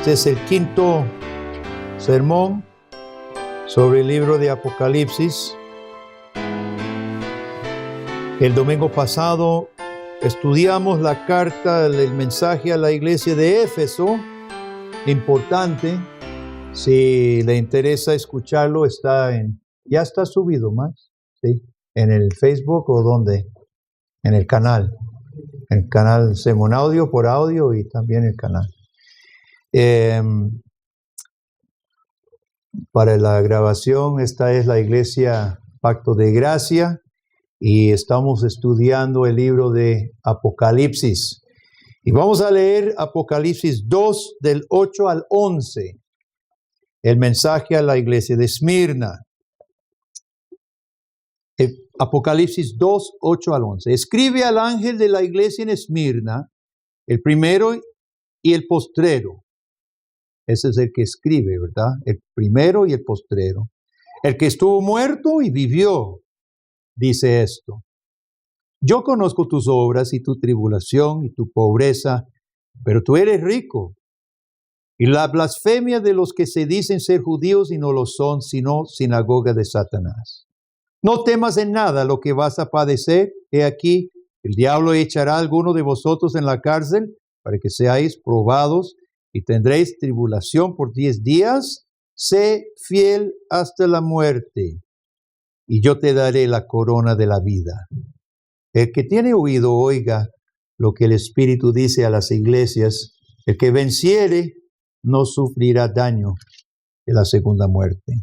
Este es el quinto sermón sobre el libro de Apocalipsis. El domingo pasado estudiamos la carta, el mensaje a la iglesia de Éfeso, importante. Si le interesa escucharlo, ya está subido más, ¿sí? En el Facebook o ¿dónde? En el canal Sermón Audio por audio y también el canal. Para la grabación, esta es la iglesia Pacto de Gracia y estamos estudiando el libro de Apocalipsis. Y vamos a leer Apocalipsis 2 del 8 al 11, el mensaje a la iglesia de Esmirna. Apocalipsis 2, 8 al 11. Escribe al ángel de la iglesia en Esmirna, el primero y el postrero. Ese es el que escribe, ¿verdad? El primero y el postrero. El que estuvo muerto y vivió, dice esto. Yo conozco tus obras y tu tribulación y tu pobreza, pero tú eres rico. Y la blasfemia de los que se dicen ser judíos y no lo son, sino sinagoga de Satanás. No temas en nada lo que vas a padecer. He aquí, el diablo echará a alguno de vosotros en la cárcel para que seáis probados y tendréis tribulación por 10 días. Sé fiel hasta la muerte y yo te daré la corona de la vida. El que tiene oído, oiga lo que el Espíritu dice a las iglesias. El que venciere no sufrirá daño de la segunda muerte.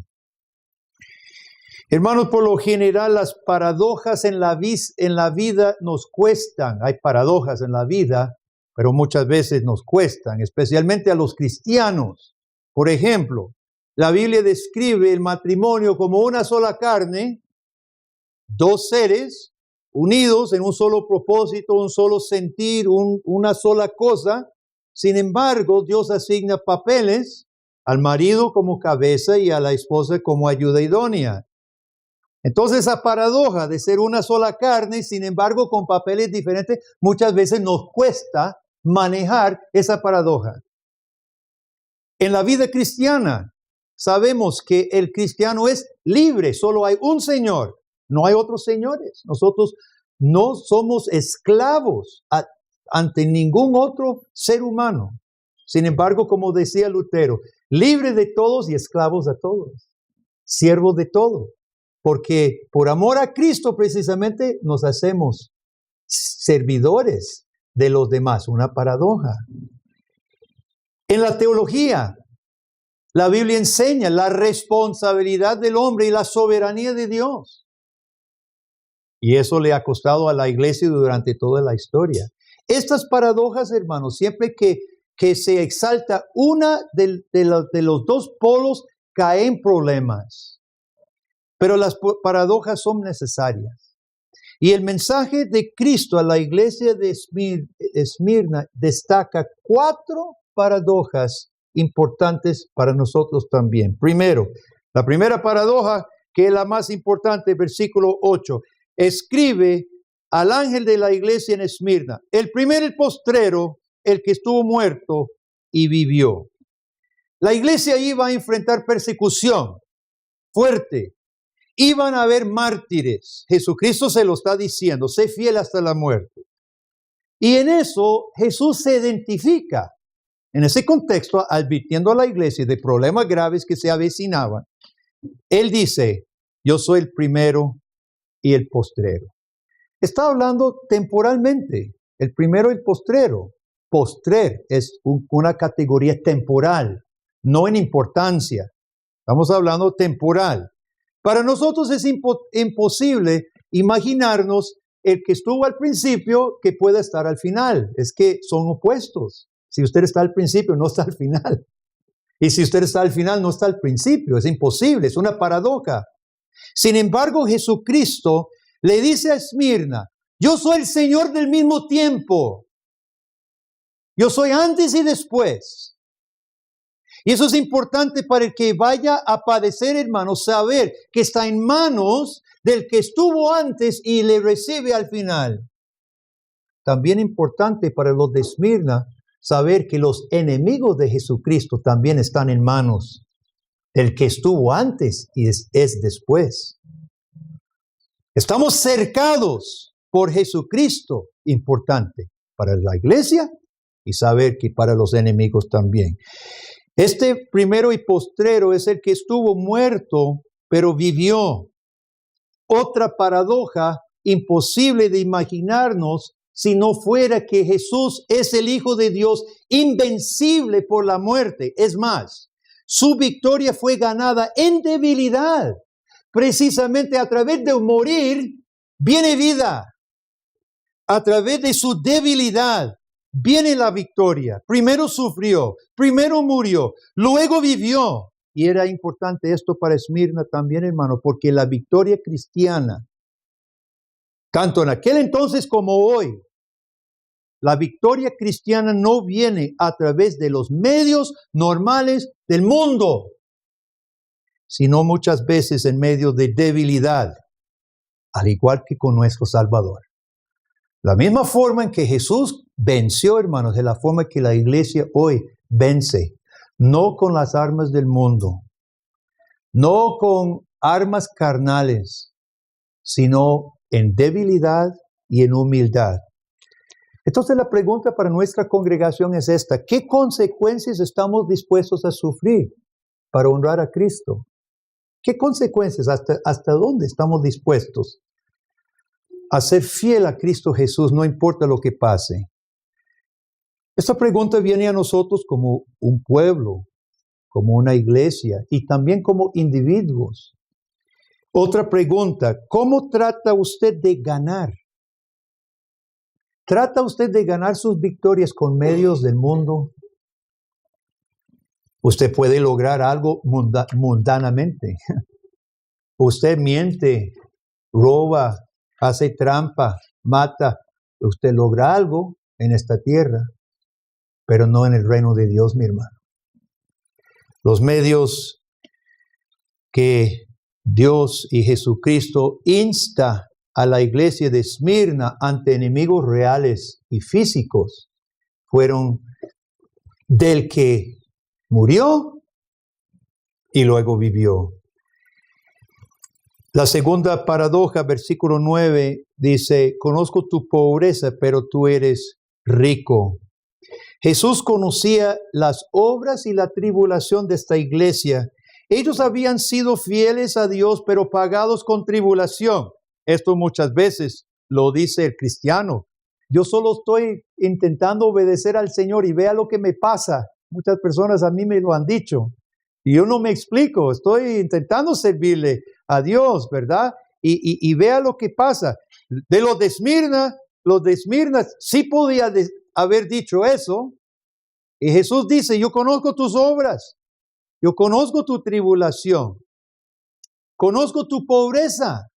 Hermanos, por lo general las paradojas en la vida nos cuestan. Hay paradojas en la vida, pero muchas veces nos cuestan, especialmente a los cristianos. Por ejemplo, la Biblia describe el matrimonio como una sola carne, dos seres unidos en un solo propósito, un solo sentir, una sola cosa. Sin embargo, Dios asigna papeles al marido como cabeza y a la esposa como ayuda idónea. Entonces, esa paradoja de ser una sola carne, sin embargo, con papeles diferentes, muchas veces nos cuesta manejar esa paradoja. En la vida cristiana, sabemos que el cristiano es libre, solo hay un Señor, no hay otros señores. Nosotros no somos esclavos ante ningún otro ser humano. Sin embargo, como decía Lutero, libre de todos y esclavos a todos, siervos de todos. Porque por amor a Cristo precisamente nos hacemos servidores de los demás. Una paradoja. En la teología, la Biblia enseña la responsabilidad del hombre y la soberanía de Dios. Y eso le ha costado a la iglesia durante toda la historia. Estas paradojas, hermanos, siempre que se exalta una de los dos polos, caen problemas. Pero las paradojas son necesarias. Y el mensaje de Cristo a la iglesia de Esmirna destaca 4 paradojas importantes para nosotros también. Primero, la primera paradoja, que es la más importante, versículo 8. Escribe al ángel de la iglesia en Esmirna, el primero y el postrero, el que estuvo muerto y vivió. La iglesia iba a enfrentar persecución fuerte. Iban a haber mártires. Jesucristo se lo está diciendo, sé fiel hasta la muerte. Y en eso Jesús se identifica, en ese contexto, advirtiendo a la iglesia de problemas graves que se avecinaban. Él dice, yo soy el primero y el postrero. Está hablando temporalmente, el primero y el postrero. Postrer es una categoría temporal, no en importancia. Estamos hablando temporal. Para nosotros es imposible imaginarnos el que estuvo al principio que pueda estar al final. Es que son opuestos. Si usted está al principio, no está al final. Y si usted está al final, no está al principio. Es imposible, es una paradoja. Sin embargo, Jesucristo le dice a Esmirna, yo soy el Señor del mismo tiempo. Yo soy antes y después. Y eso es importante para el que vaya a padecer, hermano, saber que está en manos del que estuvo antes y le recibe al final. También importante para los de Esmirna saber que los enemigos de Jesucristo también están en manos del que estuvo antes y es después. Estamos cercados por Jesucristo, importante para la iglesia y saber que para los enemigos también. Este primero y postrero es el que estuvo muerto, pero vivió. Otra paradoja imposible de imaginarnos si no fuera que Jesús es el Hijo de Dios, invencible por la muerte. Es más, su victoria fue ganada en debilidad. Precisamente a través de morir viene vida. A través de su debilidad viene la victoria. Primero sufrió, primero murió, luego vivió. Y era importante esto para Esmirna también, hermano, porque la victoria cristiana, tanto en aquel entonces como hoy, la victoria cristiana no viene a través de los medios normales del mundo, sino muchas veces en medio de debilidad, al igual que con nuestro Salvador. La misma forma en que Jesús venció, hermanos, es la forma que la iglesia hoy vence, no con las armas del mundo, no con armas carnales, sino en debilidad y en humildad. Entonces la pregunta para nuestra congregación es esta: ¿qué consecuencias estamos dispuestos a sufrir para honrar a Cristo? ¿Qué consecuencias? ¿Hasta dónde estamos dispuestos a ser fiel a Cristo Jesús, no importa lo que pase? Esta pregunta viene a nosotros como un pueblo, como una iglesia y también como individuos. Otra pregunta: ¿cómo trata usted de ganar? ¿Trata usted de ganar sus victorias con medios del mundo? Usted puede lograr algo mundanamente. Usted miente, roba, hace trampa, mata. Usted logra algo en esta tierra, pero no en el reino de Dios, mi hermano. Los medios que Dios y Jesucristo insta a la iglesia de Esmirna ante enemigos reales y físicos fueron del que murió y luego vivió. La segunda paradoja, versículo 9, dice: conozco tu pobreza, pero tú eres rico. Jesús conocía las obras y la tribulación de esta iglesia. Ellos habían sido fieles a Dios, pero pagados con tribulación. Esto muchas veces lo dice el cristiano. Yo solo estoy intentando obedecer al Señor y vea lo que me pasa. Muchas personas a mí me lo han dicho. Y yo no me explico. Estoy intentando servirle a Dios, ¿verdad? Y vea lo que pasa. De los de Esmirna sí podía haber dicho eso. Y Jesús dice: yo conozco tus obras. Yo conozco tu tribulación. Conozco tu pobreza.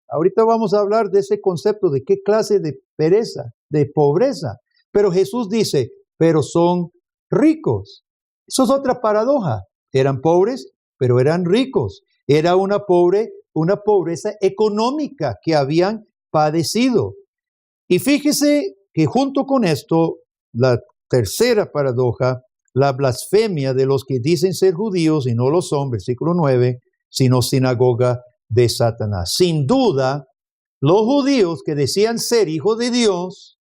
Ahorita vamos a hablar de ese concepto de qué clase de pereza, de pobreza. Pero Jesús dice: pero son ricos. Eso es otra paradoja. Eran pobres, pero eran ricos. Era una pobreza económica que habían padecido. Y fíjese que junto con esto, la tercera paradoja, la blasfemia de los que dicen ser judíos y no lo son, versículo 9, sino sinagoga de Satanás. Sin duda, los judíos que decían ser hijos de Dios,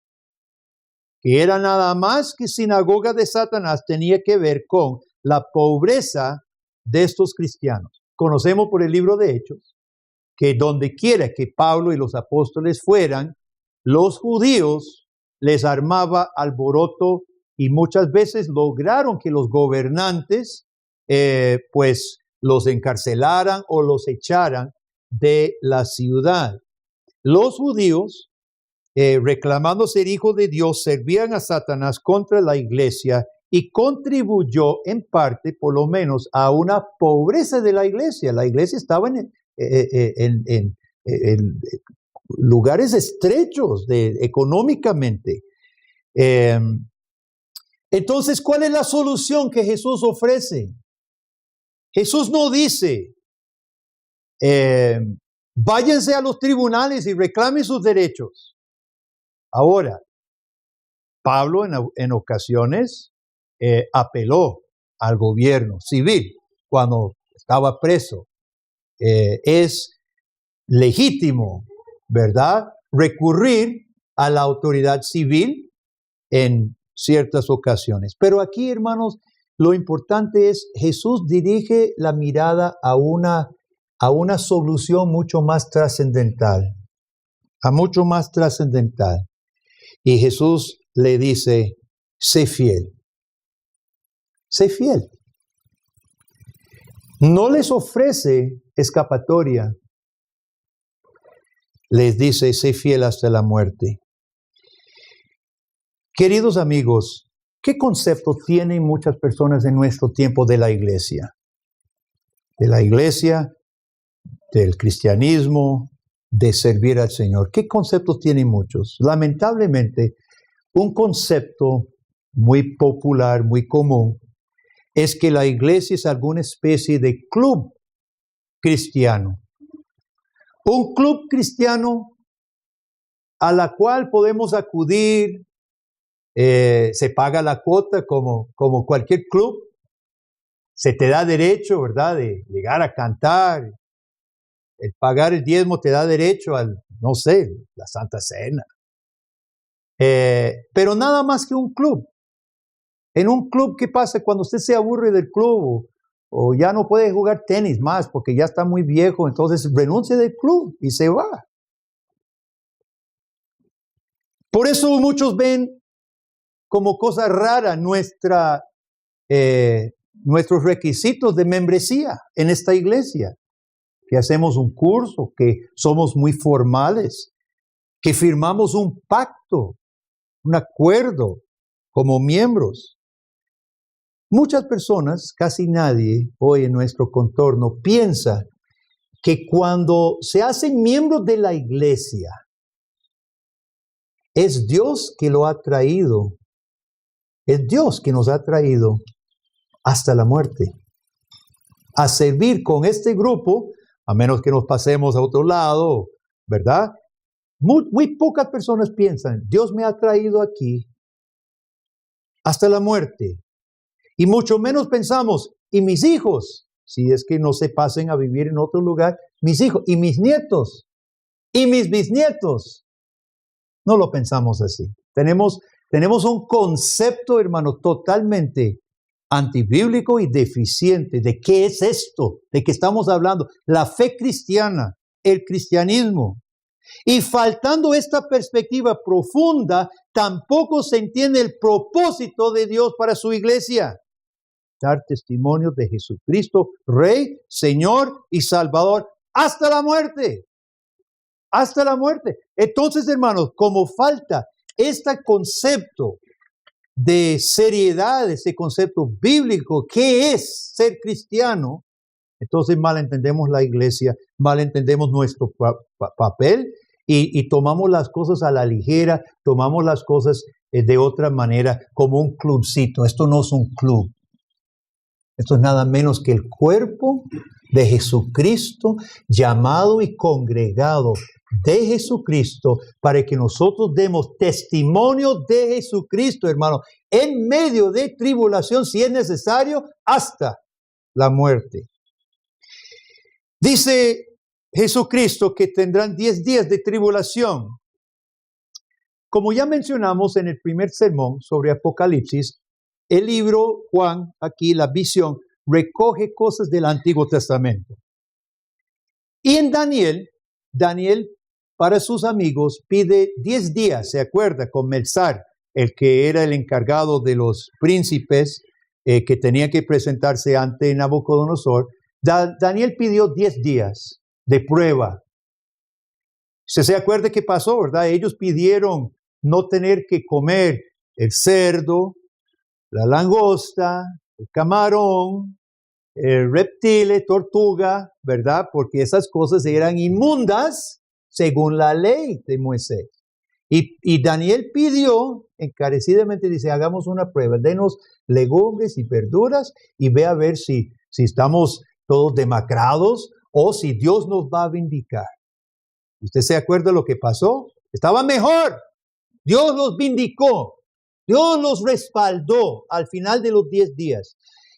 que era nada más que sinagoga de Satanás, tenía que ver con la pobreza de estos cristianos. Conocemos por el libro de Hechos que donde quiera que Pablo y los apóstoles fueran, los judíos les armaba alboroto y muchas veces lograron que los gobernantes pues los encarcelaran o los echaran de la ciudad. Los judíos, reclamando ser hijos de Dios, servían a Satanás contra la iglesia y contribuyó en parte, por lo menos, a una pobreza de la iglesia. La iglesia estaba en lugares estrechos económicamente. Entonces, ¿cuál es la solución que Jesús ofrece? Jesús no dice, váyanse a los tribunales y reclamen sus derechos. Ahora, Pablo en ocasiones apeló al gobierno civil cuando estaba preso. Es legítimo, ¿verdad?, recurrir a la autoridad civil en ciertas ocasiones. Pero aquí, hermanos, lo importante es Jesús dirige la mirada a una solución mucho más trascendental, mucho más trascendental. Y Jesús le dice, sé fiel. Sé fiel. No les ofrece escapatoria. Les dice, sé fiel hasta la muerte. Queridos amigos, ¿qué concepto tienen muchas personas en nuestro tiempo de la iglesia? De la iglesia, del cristianismo, de servir al Señor. ¿Qué conceptos tienen muchos? Lamentablemente, un concepto muy popular, muy común, es que la iglesia es alguna especie de club cristiano. Un club cristiano a la cual podemos acudir, se paga la cuota como cualquier club, se te da derecho, ¿verdad?, de llegar a cantar, el pagar el diezmo te da derecho al, no sé, la Santa Cena. Pero nada más que un club. En un club, ¿qué pasa cuando usted se aburre del club o ya no puede jugar tenis más porque ya está muy viejo? Entonces renuncia del club y se va. Por eso muchos ven como cosa rara nuestros requisitos de membresía en esta iglesia, que hacemos un curso, que somos muy formales, que firmamos un pacto, un acuerdo como miembros. Muchas personas, casi nadie hoy en nuestro contorno, piensa que cuando se hacen miembros de la iglesia, es Dios que lo ha traído. Es Dios que nos ha traído hasta la muerte. A servir con este grupo, a menos que nos pasemos a otro lado, ¿verdad? Muy pocas personas piensan, Dios me ha traído aquí hasta la muerte. Y mucho menos pensamos, y mis hijos, si es que no se pasen a vivir en otro lugar, mis hijos, y mis nietos, y mis bisnietos. No lo pensamos así. Tenemos un concepto, hermano, totalmente antibíblico y deficiente de qué es esto, de qué estamos hablando, la fe cristiana, el cristianismo. Y faltando esta perspectiva profunda, tampoco se entiende el propósito de Dios para su iglesia. Dar testimonio de Jesucristo, Rey, Señor y Salvador, hasta la muerte. Hasta la muerte. Entonces, hermanos, como falta este concepto de seriedad, este concepto bíblico, ¿qué es ser cristiano? Entonces malentendemos la iglesia, malentendemos nuestro papel y tomamos las cosas a la ligera, tomamos las cosas de otra manera, como un clubcito. Esto no es un club. Esto es nada menos que el cuerpo de Jesucristo, llamado y congregado de Jesucristo, para que nosotros demos testimonio de Jesucristo, hermano, en medio de tribulación, si es necesario, hasta la muerte. Dice Jesucristo que tendrán 10 días de tribulación. Como ya mencionamos en el primer sermón sobre Apocalipsis, el libro Juan, aquí la visión, recoge cosas del Antiguo Testamento. Y en Daniel para sus amigos pide 10 días, ¿se acuerda? Con Melzar, el que era el encargado de los príncipes que tenía que presentarse ante Nabucodonosor. Daniel pidió 10 días de prueba. ¿Se acuerda qué pasó, verdad? Ellos pidieron no tener que comer el cerdo, la langosta, el camarón, el reptil, tortuga, ¿verdad? Porque esas cosas eran inmundas según la ley de Moisés. Y Daniel pidió encarecidamente, dice, hagamos una prueba, denos legumbres y verduras y ve a ver si estamos todos demacrados o si Dios nos va a vindicar. ¿Usted se acuerda de lo que pasó? Estaba mejor. Dios los vindicó. Dios los respaldó al final de los 10 días.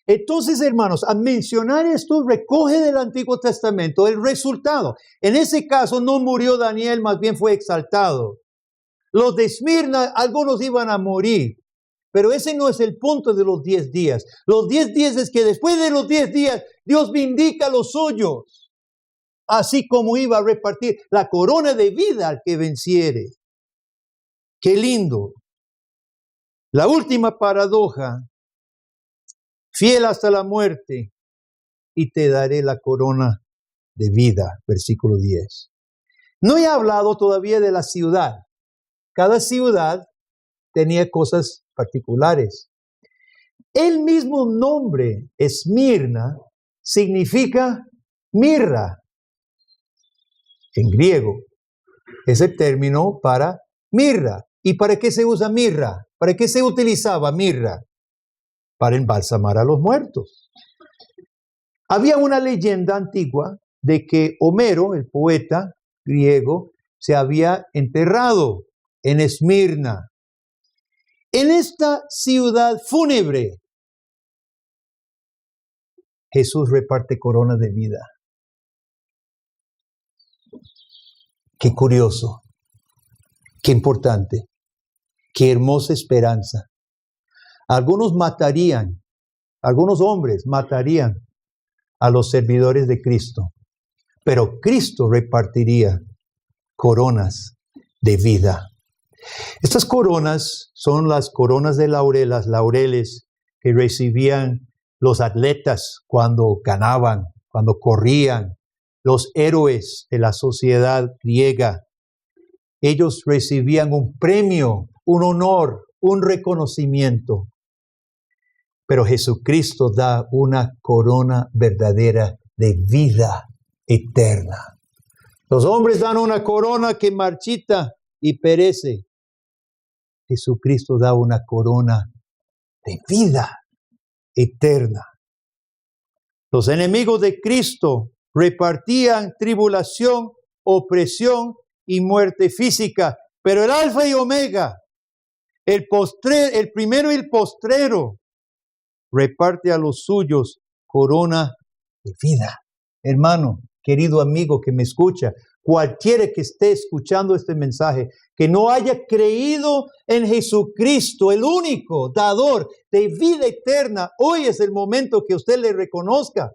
Entonces, hermanos, al mencionar esto, recoge del Antiguo Testamento el resultado. En ese caso no murió Daniel, más bien fue exaltado. Los de Esmirna, algunos iban a morir. Pero ese no es el punto de los 10 días. Los 10 días es que después de los 10 días, Dios vindica a los suyos. Así como iba a repartir la corona de vida al que venciere. ¡Qué lindo! La última paradoja. Fiel hasta la muerte, y te daré la corona de vida. Versículo 10. No he hablado todavía de la ciudad. Cada ciudad tenía cosas particulares. El mismo nombre, Esmirna, significa mirra. En griego, es el término para mirra. ¿Y para qué se usa mirra? ¿Para qué se utilizaba mirra? Para embalsamar a los muertos. Había una leyenda antigua de que Homero, el poeta griego, se había enterrado en Esmirna. En esta ciudad fúnebre, Jesús reparte corona de vida. Qué curioso, qué importante, qué hermosa esperanza. Algunos hombres matarían a los servidores de Cristo, pero Cristo repartiría coronas de vida. Estas coronas son las coronas de laurel, las laureles que recibían los atletas cuando ganaban, cuando corrían, los héroes de la sociedad griega. Ellos recibían un premio, un honor, un reconocimiento. Pero Jesucristo da una corona verdadera de vida eterna. Los hombres dan una corona que marchita y perece. Jesucristo da una corona de vida eterna. Los enemigos de Cristo repartían tribulación, opresión y muerte física, pero el Alfa y Omega, el primero y el postrero, reparte a los suyos corona de vida. Hermano, querido amigo que me escucha, cualquiera que esté escuchando este mensaje, que no haya creído en Jesucristo, el único dador de vida eterna, hoy es el momento que usted le reconozca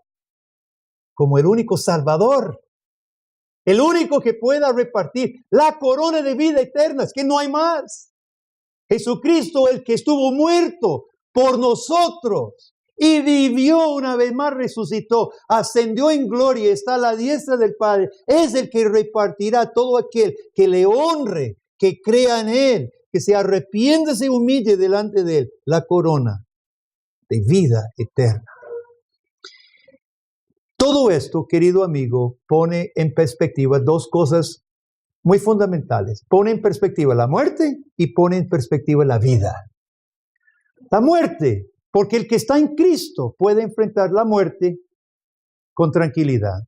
como el único salvador, el único que pueda repartir la corona de vida eterna. Es que no hay más. Jesucristo, el que estuvo muerto por nosotros y vivió una vez más, resucitó, ascendió en gloria, está a la diestra del Padre, es el que repartirá a todo aquel que le honre, que crea en Él, que se arrepienta, se humille delante de Él, la corona de vida eterna. Todo esto, querido amigo, pone en perspectiva dos cosas muy fundamentales. Pone en perspectiva la muerte y pone en perspectiva la vida. La muerte, porque el que está en Cristo puede enfrentar la muerte con tranquilidad.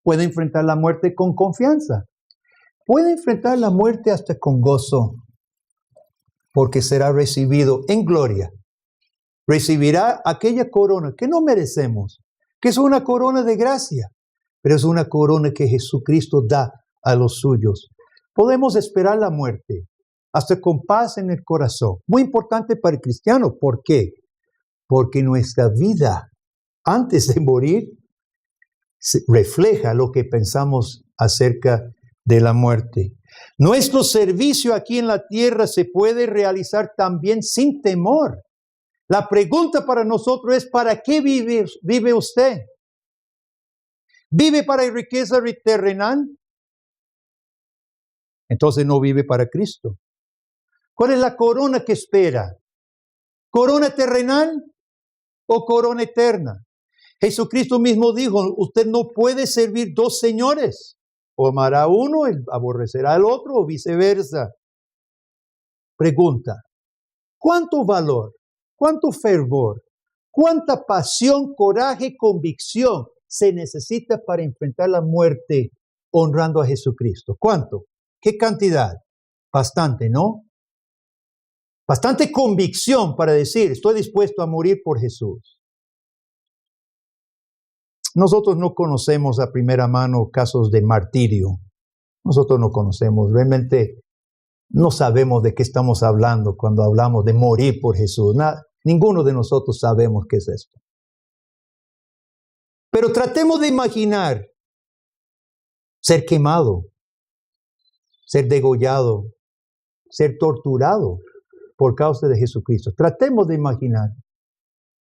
Puede enfrentar la muerte con confianza. Puede enfrentar la muerte hasta con gozo, porque será recibido en gloria. Recibirá aquella corona que no merecemos, que es una corona de gracia, pero es una corona que Jesucristo da a los suyos. Podemos esperar la muerte hasta con paz en el corazón. Muy importante para el cristiano. ¿Por qué? Porque nuestra vida antes de morir refleja lo que pensamos acerca de la muerte. Nuestro servicio aquí en la tierra se puede realizar también sin temor. La pregunta para nosotros es: ¿para qué vive usted? ¿Vive para riqueza terrenal? Entonces no vive para Cristo. ¿Cuál es la corona que espera? ¿Corona terrenal o corona eterna? Jesucristo mismo dijo: usted no puede servir dos señores. O amará a uno y aborrecerá al otro, o viceversa. Pregunta: ¿cuánto valor, cuánto fervor, cuánta pasión, coraje, convicción se necesita para enfrentar la muerte honrando a Jesucristo? ¿Cuánto? ¿Qué cantidad? Bastante, ¿no? bastante convicción para decir, estoy dispuesto a morir por Jesús. Nosotros no conocemos a primera mano casos de martirio. Nosotros no conocemos, realmente no sabemos de qué estamos hablando cuando hablamos de morir por Jesús. Ninguno de nosotros sabemos qué es esto. Pero tratemos de imaginar ser quemado, ser degollado, ser torturado por causa de Jesucristo. Tratemos de imaginar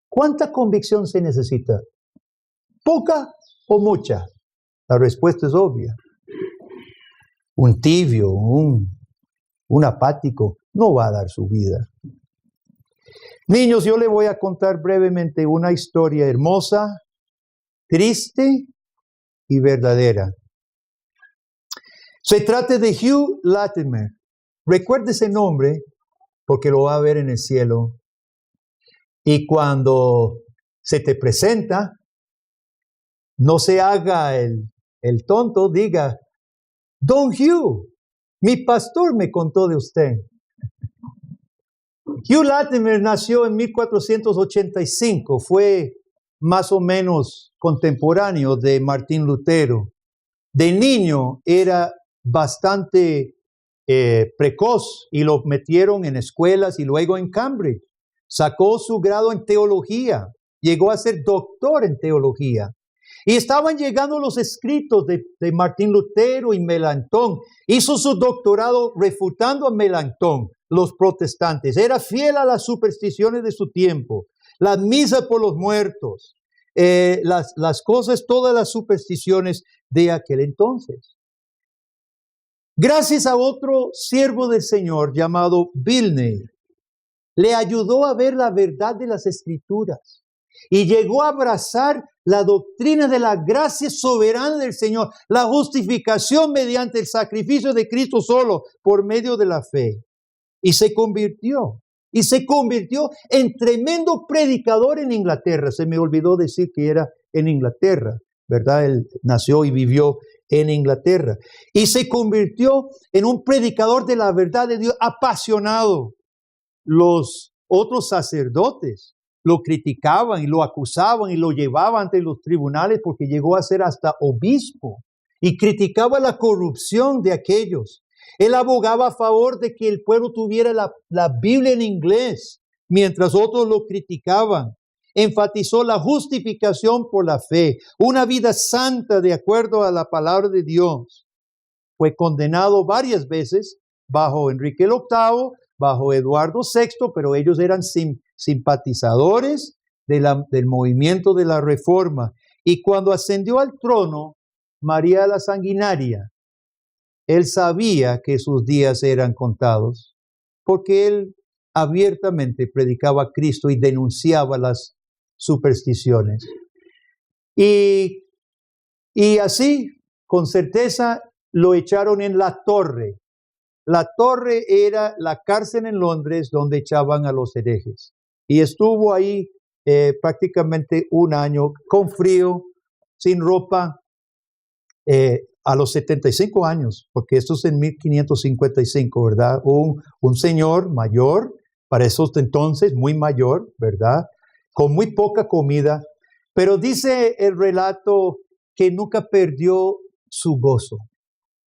cuánta convicción se necesita. ¿Poca o mucha? La respuesta es obvia. Un tibio, un apático no va a dar su vida. Niños, yo le voy a contar brevemente una historia hermosa, triste y verdadera. Se trata de Hugh Latimer. Recuerde ese nombre porque lo va a ver en el cielo. Y cuando se te presenta, no se haga el tonto, diga, Don Hugh, mi pastor me contó de usted. Hugh Latimer nació en 1485, fue más o menos contemporáneo de Martín Lutero. De niño era bastante precoz y lo metieron en escuelas y luego en Cambridge. Sacó su grado en teología, llegó a ser doctor en teología. Y estaban llegando los escritos de Martín Lutero y Melanchthon. Hizo su doctorado refutando a Melanchthon, los protestantes. Era fiel a las supersticiones de su tiempo. La misa por los muertos. Las cosas, todas las supersticiones de aquel entonces. Gracias a otro siervo del Señor llamado Bilney, le ayudó a ver la verdad de las Escrituras. Y llegó a abrazar la doctrina de la gracia soberana del Señor, la justificación mediante el sacrificio de Cristo solo por medio de la fe. Y se convirtió en tremendo predicador en Inglaterra. Se me olvidó decir que era en Inglaterra, ¿verdad? Él nació y vivió en Inglaterra. Y se convirtió en un predicador de la verdad de Dios apasionado. Los otros sacerdotes lo criticaban y lo acusaban y lo llevaban ante los tribunales porque llegó a ser hasta obispo y criticaba la corrupción de aquellos. Él abogaba a favor de que el pueblo tuviera la Biblia en inglés, mientras otros lo criticaban. Enfatizó la justificación por la fe, una vida santa de acuerdo a la palabra de Dios. Fue condenado varias veces bajo Enrique VIII, bajo Eduardo VI, pero ellos eran simpatizadores del movimiento de la Reforma. Y cuando ascendió al trono, María la Sanguinaria, él sabía que sus días eran contados, porque él abiertamente predicaba a Cristo y denunciaba las supersticiones. Y así, con certeza, lo echaron en la Torre. La Torre era la cárcel en Londres donde echaban a los herejes. Y estuvo ahí prácticamente un año con frío, sin ropa, a los 75 años, porque esto es en 1555, ¿verdad? Un señor mayor, para esos entonces muy mayor, ¿verdad? Con muy poca comida, pero dice el relato que nunca perdió su gozo.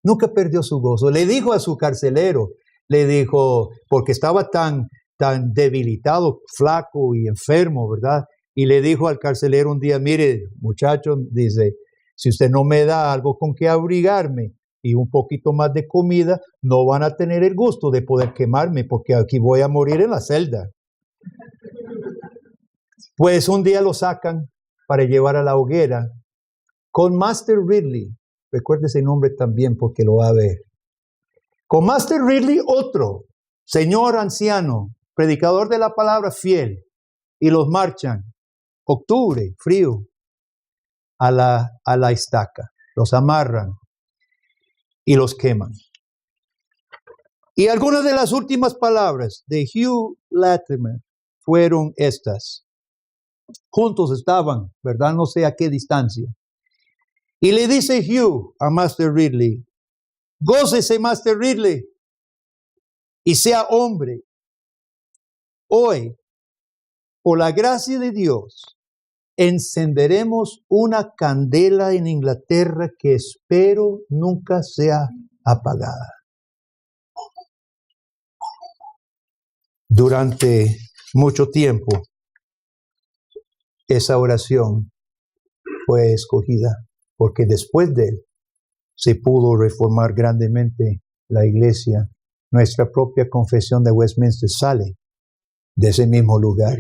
Nunca perdió su gozo. Le dijo a su carcelero, le dijo, porque estaba tan debilitado, flaco y enfermo, ¿verdad? Y le dijo al carcelero un día, mire, muchacho, dice, si usted no me da algo con que abrigarme y un poquito más de comida, no van a tener el gusto de poder quemarme, porque aquí voy a morir en la celda. Pues un día lo sacan para llevar a la hoguera con Master Ridley. Recuerde ese nombre también porque lo va a ver. Con Master Ridley, otro señor anciano, predicador de la palabra fiel, y los marchan, octubre, frío, a la estaca. Los amarran y los queman. Y algunas de las últimas palabras de Hugh Latimer fueron estas. Juntos estaban, ¿verdad? No sé a qué distancia. Y le dice Hugh a Master Ridley, gócese Master Ridley y sea hombre Hoy, por la gracia de Dios, encenderemos una candela en Inglaterra que espero nunca sea apagada. Durante mucho tiempo, esa oración fue escogida porque después de él se pudo reformar grandemente la iglesia. Nuestra propia confesión de Westminster sale de ese mismo lugar.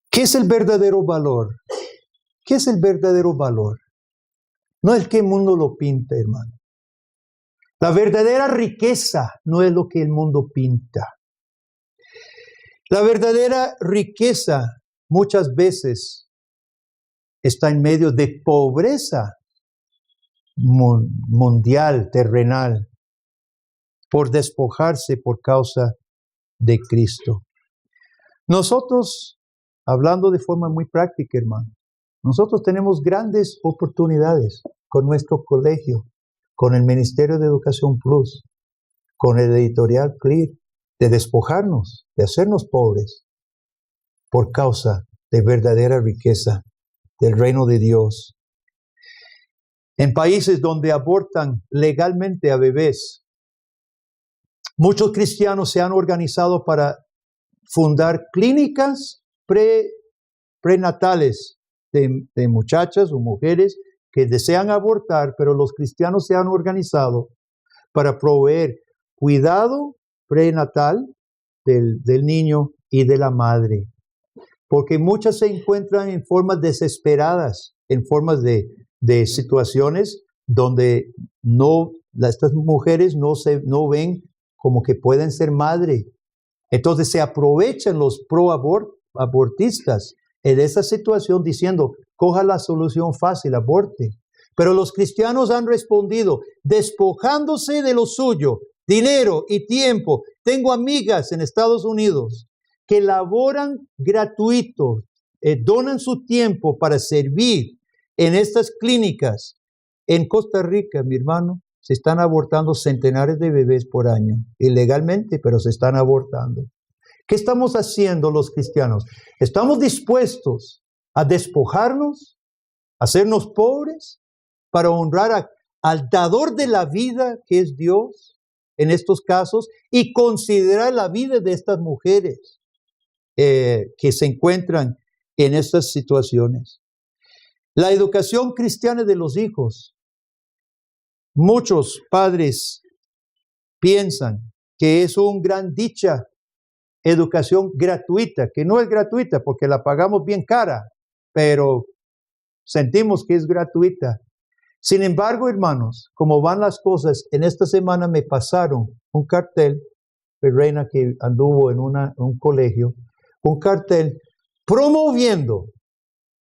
¿Qué es el verdadero valor? ¿Qué es el verdadero valor? No es que el mundo lo pinta, hermano. La verdadera riqueza no es lo que el mundo pinta. La verdadera riqueza muchas veces está en medio de pobreza mundial, terrenal, por despojarse por causa de Cristo. Nosotros, hablando de forma muy práctica, hermano, nosotros tenemos grandes oportunidades con nuestro colegio, con el Ministerio de Educación Plus, con el editorial Clear, de despojarnos, de hacernos pobres, por causa de verdadera riqueza del reino de Dios. En países donde abortan legalmente a bebés, muchos cristianos se han organizado para fundar clínicas prenatales de muchachas o mujeres que desean abortar, pero los cristianos se han organizado para proveer cuidado prenatal del niño y de la madre. Porque muchas se encuentran en formas desesperadas, en formas de situaciones donde estas mujeres no ven como que pueden ser madre. Entonces se aprovechan los abortistas en esa situación diciendo, coja la solución fácil, aborte. Pero los cristianos han respondido, despojándose de lo suyo, dinero y tiempo. Tengo amigas en Estados Unidos que laboran gratuito, donan su tiempo para servir en estas clínicas. En Costa Rica, mi hermano, se están abortando centenares de bebés por año, ilegalmente, pero se están abortando. ¿Qué estamos haciendo los cristianos? ¿Estamos dispuestos a despojarnos, a hacernos pobres, para honrar al dador de la vida, que es Dios, en estos casos, y considerar la vida de estas mujeres que se encuentran en estas situaciones? La educación cristiana de los hijos. Muchos padres piensan que es una gran dicha educación gratuita, que no es gratuita porque la pagamos bien cara, pero sentimos que es gratuita. Sin embargo, hermanos, como van las cosas, en esta semana me pasaron un cartel, Reina que anduvo en un colegio, un cartel promoviendo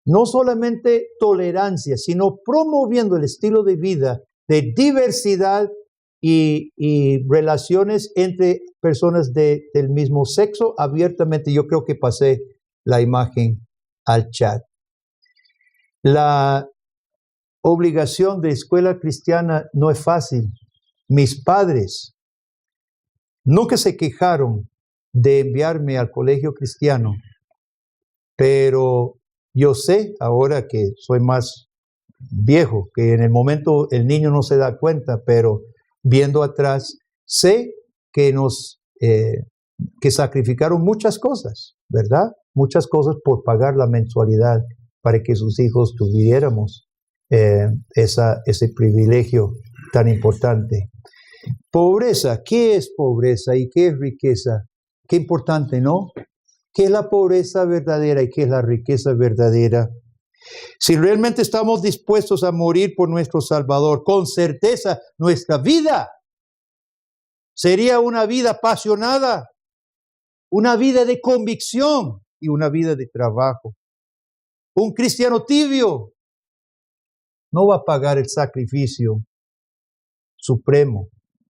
no solamente tolerancia, sino promoviendo el estilo de vida de diversidad y relaciones entre personas del mismo sexo abiertamente. Yo creo que pasé la imagen al chat. La obligación de escuela cristiana no es fácil. Mis padres nunca se quejaron de enviarme al colegio cristiano, pero yo sé, ahora que soy más viejo, que en el momento el niño no se da cuenta, pero viendo atrás, sé que que sacrificaron muchas cosas, ¿verdad? Muchas cosas por pagar la mensualidad para que sus hijos tuviéramos ese privilegio tan importante. Pobreza, ¿qué es pobreza y qué es riqueza? Qué importante, ¿no? ¿Qué es la pobreza verdadera y qué es la riqueza verdadera? Si realmente estamos dispuestos a morir por nuestro Salvador, con certeza nuestra vida sería una vida apasionada, una vida de convicción y una vida de trabajo. Un cristiano tibio no va a pagar el sacrificio supremo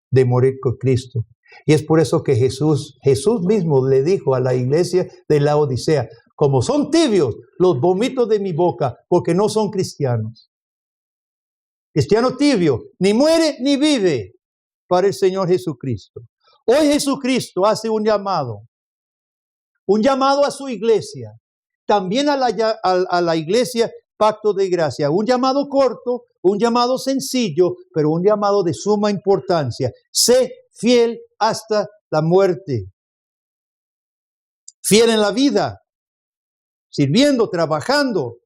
de morir con Cristo. Y es por eso que Jesús mismo le dijo a la iglesia de Laodicea, como son tibios, los vomito de mi boca, porque no son cristianos. Cristiano tibio, ni muere ni vive para el Señor Jesucristo. Hoy Jesucristo hace un llamado a su iglesia, también a la iglesia Pacto de Gracia, un llamado corto, un llamado sencillo, pero un llamado de suma importancia. Sé fiel hasta la muerte. Fiel en la vida, sirviendo, trabajando,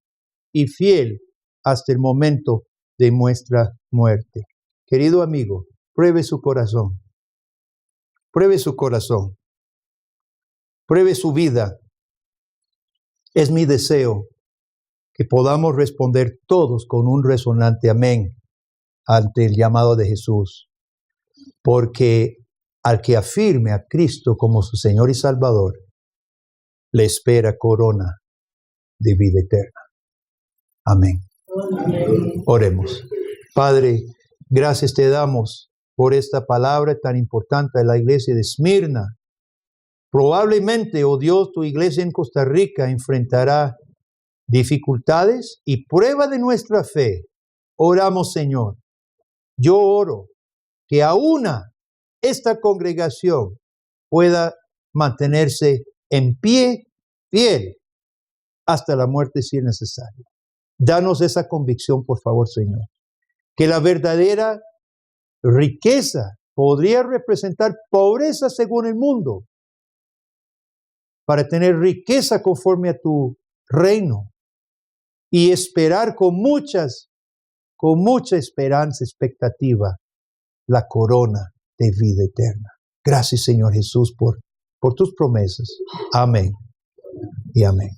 y fiel hasta el momento de nuestra muerte. Querido amigo, pruebe su corazón. Pruebe su corazón. Pruebe su vida. Es mi deseo que podamos responder todos con un resonante amén ante el llamado de Jesús. Porque al que afirme a Cristo como su Señor y Salvador, le espera corona de vida eterna. Amén. Amén. Oremos. Padre, gracias te damos por esta palabra tan importante de la iglesia de Esmirna. Probablemente, oh Dios, tu iglesia en Costa Rica enfrentará dificultades y prueba de nuestra fe. Oramos, Señor. Yo oro que aún esta congregación pueda mantenerse en pie, fiel, hasta la muerte si es necesario. Danos esa convicción, por favor, Señor. Que la verdadera riqueza podría representar pobreza según el mundo, para tener riqueza conforme a tu reino y esperar con mucha esperanza, expectativa, la corona de vida eterna. Gracias, Señor Jesús, por tus promesas. Amén y amén.